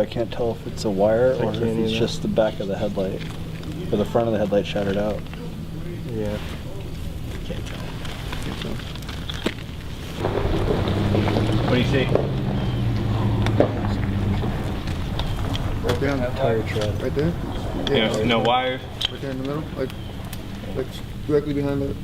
I can't tell if it's a wire or if it's just the back of the headlight. Or the front of the headlight shattered out. Yeah. Can't tell. What do you see? Right down that Tire tread. right there? Yeah, no wires. Right there in the middle? Like directly behind the,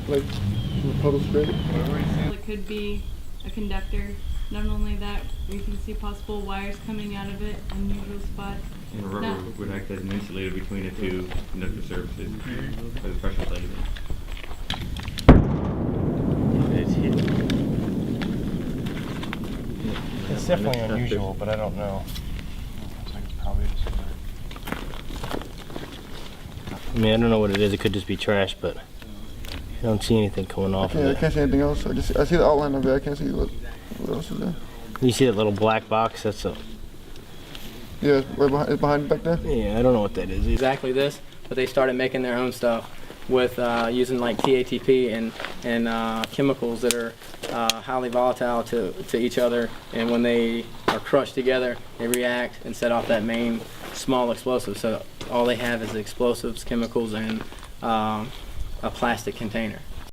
like, the puddle straight? It could be a conductor. Not only that, we can see possible wires coming out of it, unusual spots. And the rubber would act as an insulator between the two conductor surfaces for the pressure plating. It's definitely unusual, but I don't know. I mean, I don't know what it is. It could just be trash, but I don't see anything coming off of I it. can't see anything else. I see the outline of it. I can't see what else is there. You see that little black box? That's a... Yeah, right behind back there? Yeah, I don't know what that is. Exactly this, but they started making their own stuff with using like TATP and chemicals that are highly volatile to each other, and when they are crushed together, they react and set off that main small explosive. So all they have is explosives, chemicals, and a plastic container.